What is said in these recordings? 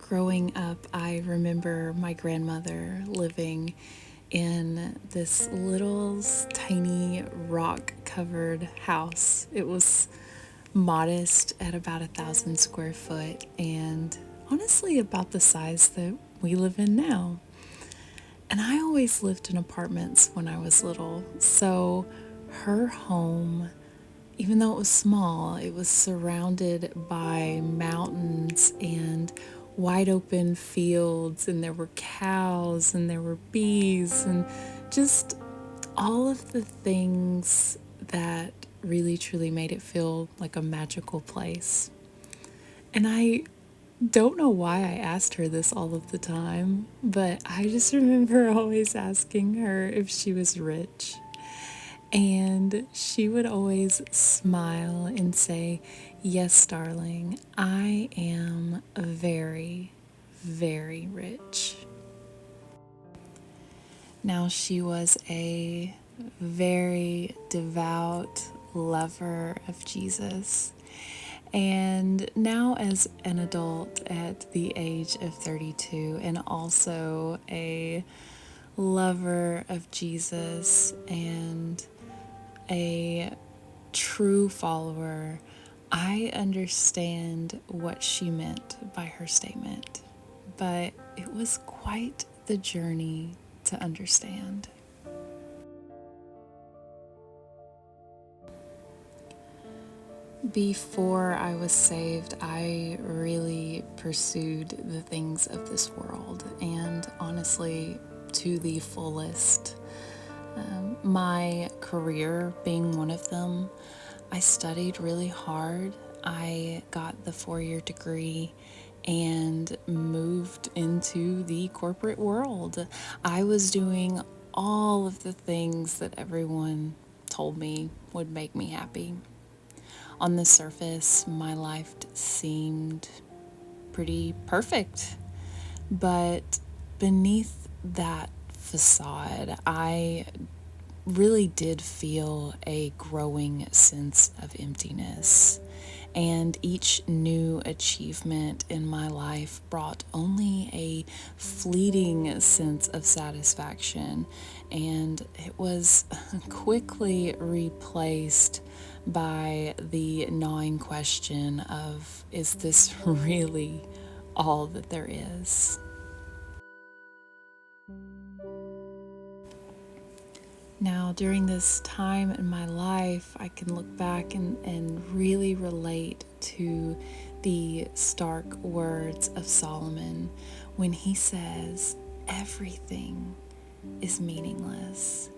Growing up, I remember my grandmother living in this little tiny rock covered house. It was modest at about 1,000 square feet and honestly about the size that we live in now. And I always lived in apartments when I was little, so her home, even though it was small, it was surrounded by mountains and wide open fields, and there were cows and there were bees and just all of the things that really truly made it feel like a magical place. And I don't know why I asked her this all of the time, but I just remember always asking her if she was rich. And she would always smile and say, "Yes, darling, I am very, very rich." Now, she was a very devout lover of Jesus. And now, as an adult at the age of 32, and also a lover of Jesus and a true follower, I understand what she meant by her statement. But it was quite the journey to understand. Before I was saved, I really pursued the things of this world, and honestly, to the fullest. My career being one of them, I studied really hard. I got the 4 year degree and moved into the corporate world. I was doing all of the things that everyone told me would make me happy. On the surface, my life seemed pretty perfect, but beneath that facade, I really did feel a growing sense of emptiness. And each new achievement in my life brought only a fleeting sense of satisfaction, and it was quickly replaced by the gnawing question of, is this really all that there is? Now, during this time in my life, I can look back and really relate to the stark words of Solomon when he says, "Everything is meaningless."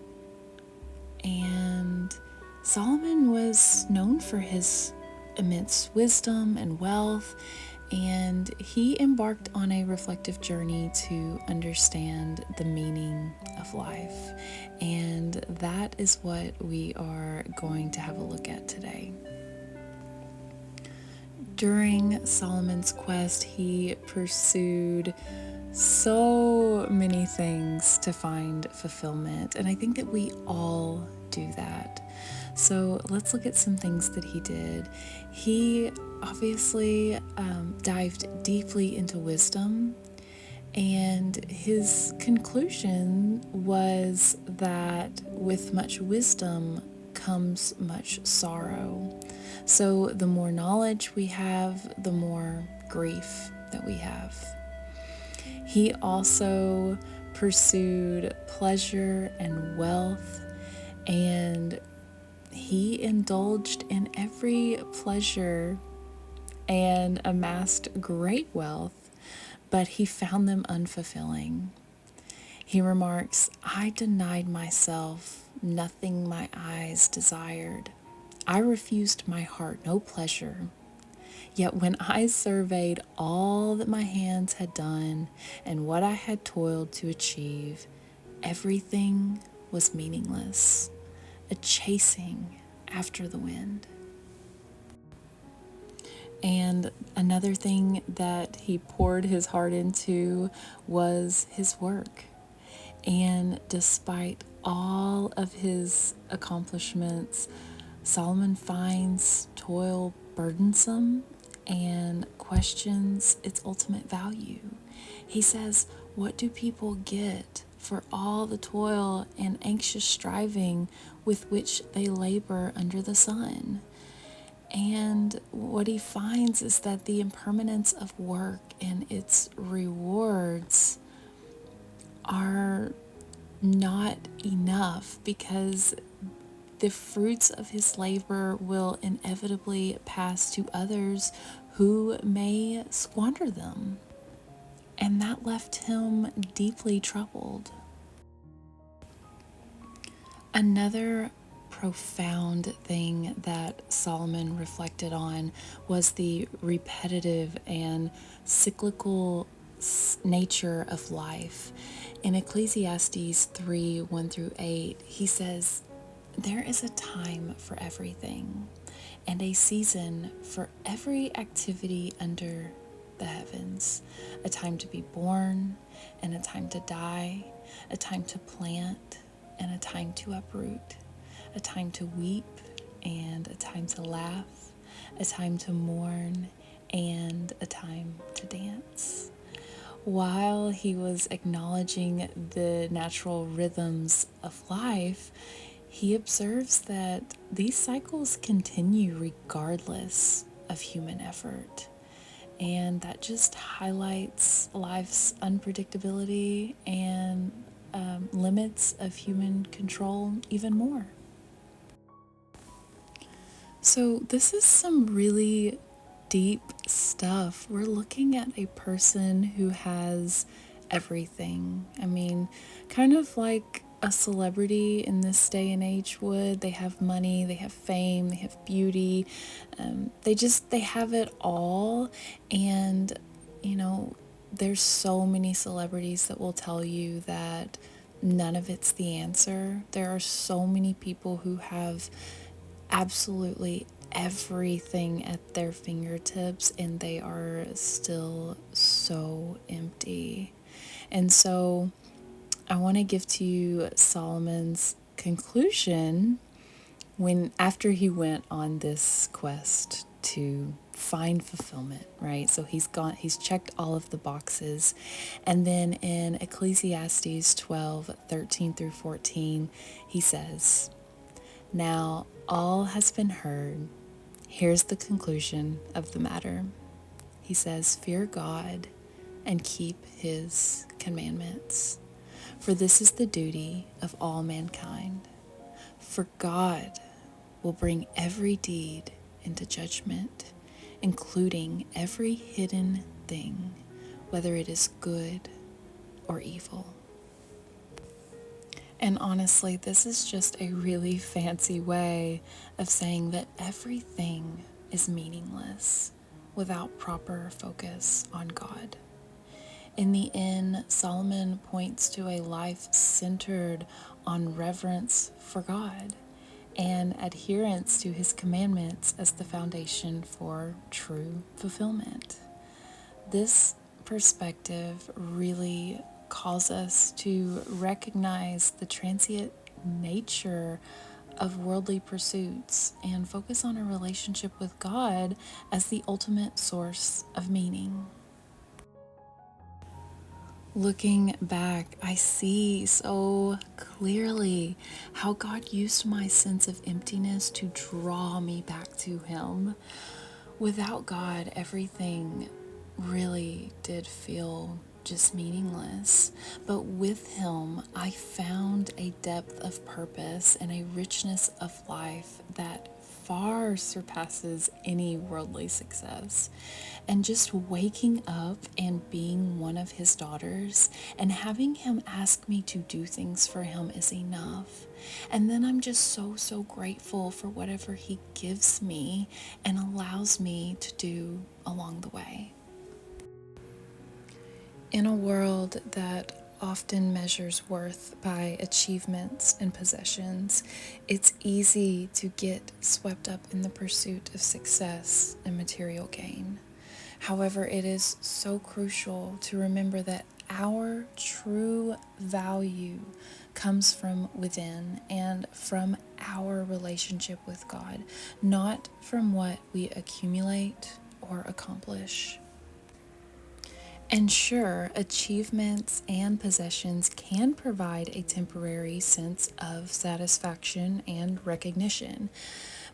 And Solomon was known for his immense wisdom and wealth, and he embarked on a reflective journey to understand the meaning of life. And that is what we are going to have a look at today. During Solomon's quest, he pursued so many things to find fulfillment, and I think that we all do that. So let's look at some things that he did. He obviously dived deeply into wisdom, and his conclusion was that with much wisdom comes much sorrow. So the more knowledge we have, the more grief that we have. He also pursued pleasure and wealth, and he indulged in every pleasure and amassed great wealth, but he found them unfulfilling. He remarks, "I denied myself nothing my eyes desired. I refused my heart no pleasure. Yet when I surveyed all that my hands had done and what I had toiled to achieve, everything was meaningless, a chasing after the wind." And another thing that he poured his heart into was his work. And despite all of his accomplishments, Solomon finds toil burdensome and questions its ultimate value. He says, "What do people get for all the toil and anxious striving with which they labor under the sun?" And what he finds is that the impermanence of work and its rewards are not enough, because the fruits of his labor will inevitably pass to others who may squander them. And that left him deeply troubled. Another profound thing that Solomon reflected on was the repetitive and cyclical nature of life. In Ecclesiastes 3:1-8, he says, "There is a time for everything, and a season for every activity under the heavens, a time to be born and a time to die, a time to plant and a time to uproot, a time to weep and a time to laugh, a time to mourn and a time to dance." While he was acknowledging the natural rhythms of life, he observes that these cycles continue regardless of human effort. And that just highlights life's unpredictability and limits of human control even more. So, this is some really deep stuff. We're looking at a person who has everything. I mean, kind of like a celebrity in this day and age would. They have money, they have fame, they have beauty. They have it all. And, there's so many celebrities that will tell you that none of it's the answer. There are so many people who have absolutely everything at their fingertips, and they are still so empty. And so I want to give to you Solomon's conclusion after he went on this quest to find fulfillment, right? So he's checked all of the boxes. And then in Ecclesiastes 12:13-14, he says, "Now all has been heard. Here's the conclusion of the matter." He says, "Fear God and keep his commandments, for this is the duty of all mankind. For God will bring every deed into judgment, including every hidden thing, whether it is good or evil." And honestly, this is just a really fancy way of saying that everything is meaningless without proper focus on God. In the end, Solomon points to a life centered on reverence for God and adherence to his commandments as the foundation for true fulfillment. This perspective really calls us to recognize the transient nature of worldly pursuits and focus on a relationship with God as the ultimate source of meaning. Looking back, I see so clearly how God used my sense of emptiness to draw me back to Him. Without God, everything really did feel just meaningless. But with Him, I found a depth of purpose and a richness of life that far surpasses any worldly success. And just waking up and being one of His daughters and having Him ask me to do things for Him is enough. And then I'm just so grateful for whatever He gives me and allows me to do along the way. In a world that often measures worth by achievements and possessions, it's easy to get swept up in the pursuit of success and material gain. However, it is so crucial to remember that our true value comes from within and from our relationship with God, not from what we accumulate or accomplish. And sure, achievements and possessions can provide a temporary sense of satisfaction and recognition,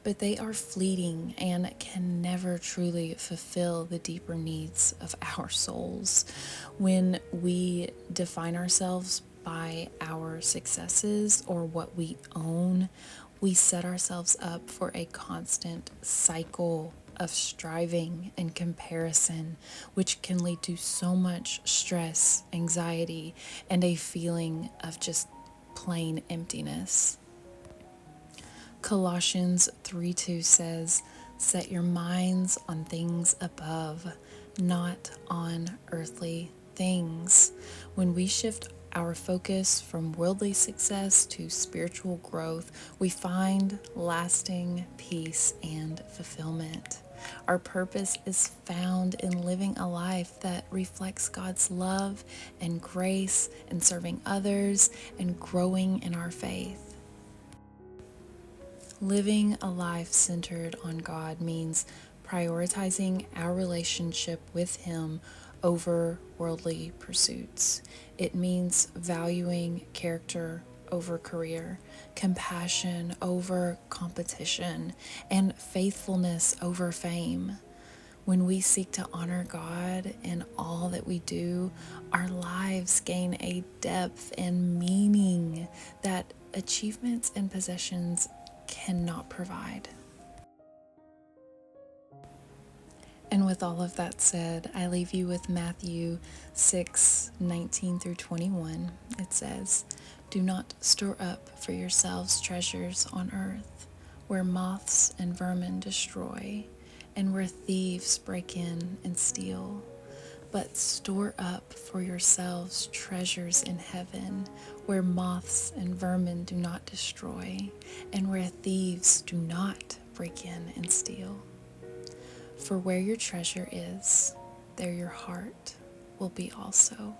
but they are fleeting and can never truly fulfill the deeper needs of our souls. When we define ourselves by our successes or what we own, we set ourselves up for a constant cycle of striving and comparison, which can lead to so much stress, anxiety, and a feeling of just plain emptiness. Colossians 3:2 says, "Set your minds on things above, not on earthly things." When we shift our focus from worldly success to spiritual growth, we find lasting peace and fulfillment. Our purpose is found in living a life that reflects God's love and grace and serving others and growing in our faith. Living a life centered on God means prioritizing our relationship with Him over worldly pursuits. It means valuing character over career, compassion over competition, and faithfulness over fame. When we seek to honor God in all that we do, our lives gain a depth and meaning that achievements and possessions cannot provide. And with all of that said, I leave you with Matthew 6:19 through 21. It says, "Do not store up for yourselves treasures on earth, where moths and vermin destroy, and where thieves break in and steal. But store up for yourselves treasures in heaven, where moths and vermin do not destroy, and where thieves do not break in and steal. For where your treasure is, there your heart will be also."